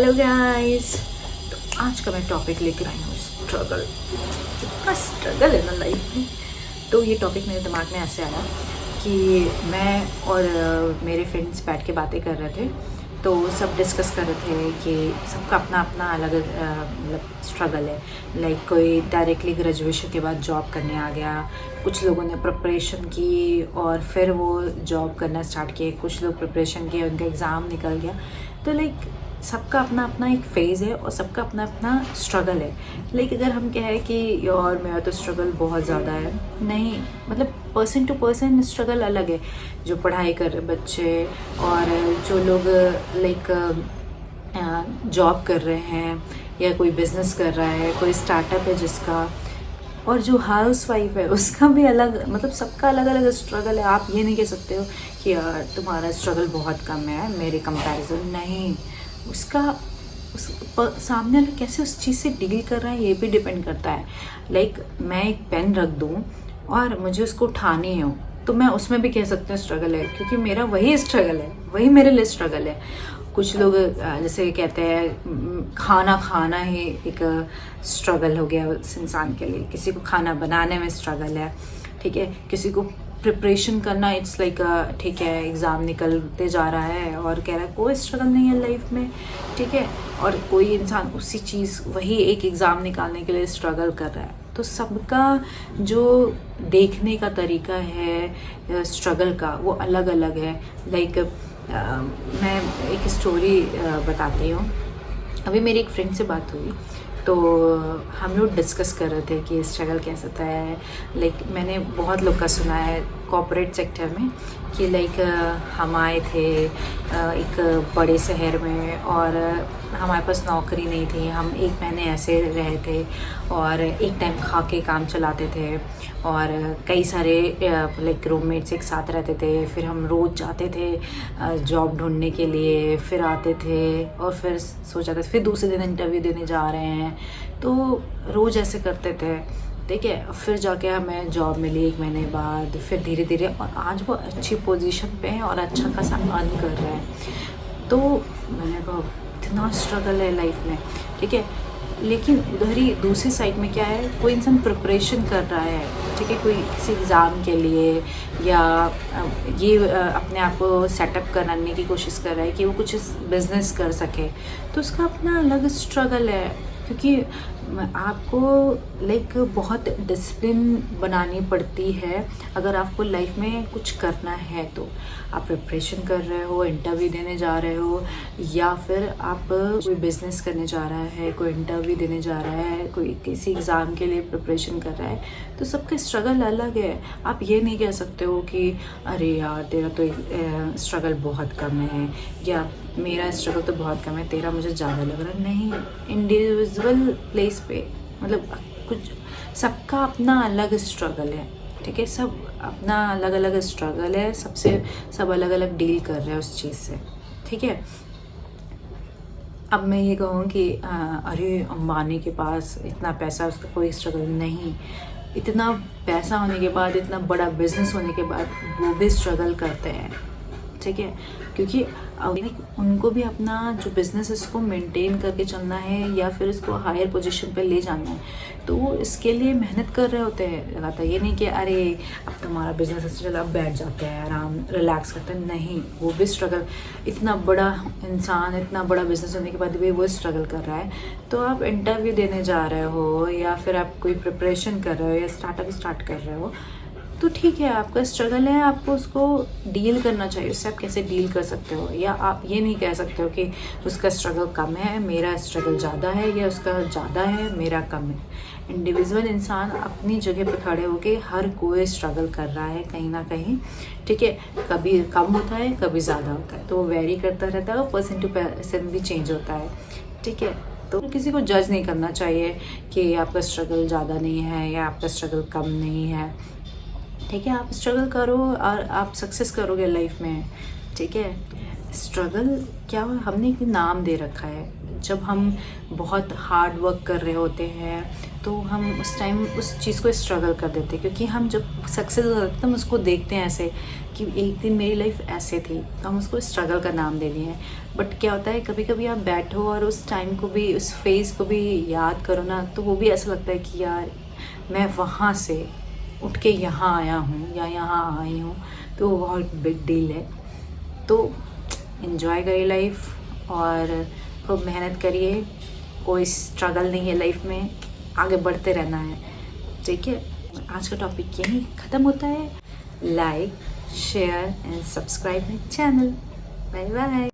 Hello guys. तो आज का मैं टॉपिक लेकर आई हूँ स्ट्रगल। कितना स्ट्रगल है ना लाइफ में। तो ये टॉपिक मेरे दिमाग में ऐसे आया कि मैं और मेरे फ्रेंड्स बैठ के बातें कर रहे थे। तो सब डिस्कस कर रहे थे कि सबका अपना अपना अलग मतलब स्ट्रगल है। लाइक कोई डायरेक्टली ग्रेजुएशन के बाद जॉब करने आ गया, कुछ लोगों ने प्रिपरेशन की और फिर वो जॉब करना स्टार्ट किए, कुछ लोग प्रिपरेशन किए, उनका एग्ज़ाम निकल गया। तो लाइक सबका अपना अपना एक फ़ेज़ है और सबका अपना अपना स्ट्रगल है। लेकिन अगर हम कहें कि यार मेरा तो स्ट्रगल बहुत ज़्यादा है, नहीं, मतलब पर्सन टू पर्सन स्ट्रगल अलग है। जो पढ़ाई कर रहे बच्चे और जो लोग लाइक जॉब कर रहे हैं या कोई बिज़नेस कर रहा है, कोई स्टार्टअप है जिसका, और जो हाउस वाइफ है उसका भी अलग, मतलब सबका अलग अलग स्ट्रगल है। आप ये नहीं कह सकते हो कि यार तुम्हारा स्ट्रगल बहुत कम है मेरे कंपैरिजन। नहीं, उसका सामने वाला कैसे उस चीज़ से डील कर रहा है ये भी डिपेंड करता है। लाइक मैं एक पेन रख दूँ और मुझे उसको उठानी हो तो मैं उसमें भी कह सकती हूँ स्ट्रगल है, क्योंकि मेरा वही स्ट्रगल है, वही मेरे लिए स्ट्रगल है। कुछ लोग जैसे कहते हैं खाना खाना ही एक स्ट्रगल हो गया उस इंसान के लिए, किसी को खाना बनाने में स्ट्रगल है, ठीक है, किसी को प्रिपरेशन करना इट्स लाइक ठीक है, एग्ज़ाम निकलते जा रहा है और कह रहा है कोई स्ट्रगल नहीं है लाइफ में, ठीक है। और कोई इंसान उसी चीज़ वही एक एग्ज़ाम निकालने के लिए स्ट्रगल कर रहा है। तो सबका जो देखने का तरीका है स्ट्रगल का वो अलग अलग है। लाइक मैं एक स्टोरी बताती हूँ। अभी मेरी एक फ्रेंड से बात हुई तो हम लोग डिस्कस कर रहे थे कि स्ट्रगल कैसा होता है। लाइक मैंने बहुत लोग का सुना है कॉर्पोरेट सेक्टर में कि लाइक हम आए थे एक बड़े शहर में और हमारे पास नौकरी नहीं थी, हम 1 महीने ऐसे रहे थे और एक टाइम खा के काम चलाते थे और कई सारे लाइक रूममेट्स एक साथ रहते थे। फिर हम रोज़ जाते थे जॉब ढूंढने के लिए, फिर आते थे और फिर सो जाते थे, फिर दूसरे दिन इंटरव्यू देने जा रहे हैं। तो रोज़ ऐसे करते थे, ठीक है। फिर जाके हमें जॉब मिली 1 महीने बाद, फिर धीरे धीरे, और आज वो अच्छी पोजीशन पे है और अच्छा खासा अर्न कर रहे हैं। तो मैंने कहा इतना स्ट्रगल है लाइफ में, ठीक है। लेकिन उधर ही दूसरी साइड में क्या है, कोई इंसान प्रिपरेशन कर रहा है, ठीक है, कोई किसी एग्ज़ाम के लिए या ये अपने आप को सेटअप कराने की कोशिश कर रहा है कि वो कुछ बिज़नेस कर सके, तो उसका अपना अलग स्ट्रगल है। क्योंकि आपको लाइक बहुत डिसिप्लिन बनानी पड़ती है अगर आपको लाइफ में कुछ करना है। तो आप प्रिपरेशन कर रहे हो, इंटरव्यू देने जा रहे हो, या फिर आप कोई बिज़नेस करने जा रहा है, कोई इंटरव्यू देने जा रहा है, कोई किसी एग्ज़ाम के लिए प्रिपरेशन कर रहा है, तो सबका स्ट्रगल अलग है। आप ये नहीं कह सकते हो कि अरे यार तेरा तो स्ट्रगल बहुत कम है या मेरा स्ट्रगल तो बहुत कम है, तेरा मुझे ज़्यादा लग रहा है। नहीं, इंडिविजुअल प्लेस पे मतलब कुछ सबका अपना अलग स्ट्रगल है, ठीक है। सब अपना अलग अलग स्ट्रगल है, सब अलग अलग डील कर रहे हैं उस चीज़ से, ठीक है। अब मैं ये कहूँ कि अरे अंबानी के पास इतना पैसा, उसका कोई स्ट्रगल नहीं। इतना पैसा होने के बाद, इतना बड़ा बिजनेस होने के बाद वो भी स्ट्रगल करते हैं, ठीक है। क्योंकि उनको भी अपना जो बिज़नेस है उसको मेंटेन करके चलना है या फिर उसको हायर पोजीशन पे ले जाना है, तो वो इसके लिए मेहनत कर रहे होते हैं लगातार। ये नहीं कि अरे अब तुम्हारा बिज़नेस है चलो अब बैठ जाते हैं आराम रिलैक्स करते हैं, नहीं, वो भी स्ट्रगल। इतना बड़ा इंसान, इतना बड़ा बिज़नेस होने के बाद भी वो स्ट्रगल कर रहा है। तो आप इंटरव्यू देने जा रहे हो या फिर आप कोई प्रिपरेशन कर रहे हो या स्टार्टअप स्टार्ट कर रहे हो, तो ठीक है, आपका स्ट्रगल है, आपको उसको डील करना चाहिए। उससे आप कैसे डील कर सकते हो, या आप ये नहीं कह सकते हो कि उसका स्ट्रगल कम है, मेरा स्ट्रगल ज़्यादा है, या उसका ज़्यादा है, मेरा कम है। इंडिविजुअल इंसान अपनी जगह पे खड़े होके हर कोई स्ट्रगल कर रहा है कहीं ना कहीं, ठीक है। कभी कम होता है, कभी ज़्यादा होता है, तो वो वेरी करता रहता है, पर्सन टू पर्सन भी चेंज होता है, ठीक है। तो किसी को जज नहीं करना चाहिए कि आपका स्ट्रगल ज़्यादा नहीं है या आपका स्ट्रगल कम नहीं है, ठीक है। आप स्ट्रगल करो और आप सक्सेस करोगे लाइफ में, ठीक है। स्ट्रगल क्या हमने एक नाम दे रखा है। जब हम बहुत हार्ड वर्क कर रहे होते हैं तो हम उस टाइम उस चीज़ को स्ट्रगल कर देते हैं, क्योंकि हम जब सक्सेस हो जाते हैं हम उसको देखते हैं ऐसे कि एक दिन मेरी लाइफ ऐसे थी, तो हम उसको स्ट्रगल का नाम दे दिए हैं। बट क्या होता है, कभी कभी आप बैठो और उस टाइम को भी, उस फेज़ को भी याद करो ना, तो वो भी ऐसा लगता है कि यार मैं वहाँ से उठ के यहाँ आया हूँ या यहाँ आई हूँ, तो वो बहुत बिग डील है। तो एंजॉय करिए लाइफ और खूब मेहनत करिए। कोई स्ट्रगल नहीं है लाइफ में, आगे बढ़ते रहना है, ठीक है। आज का टॉपिक यही ख़त्म होता है। Like, share and subscribe my channel. Bye bye.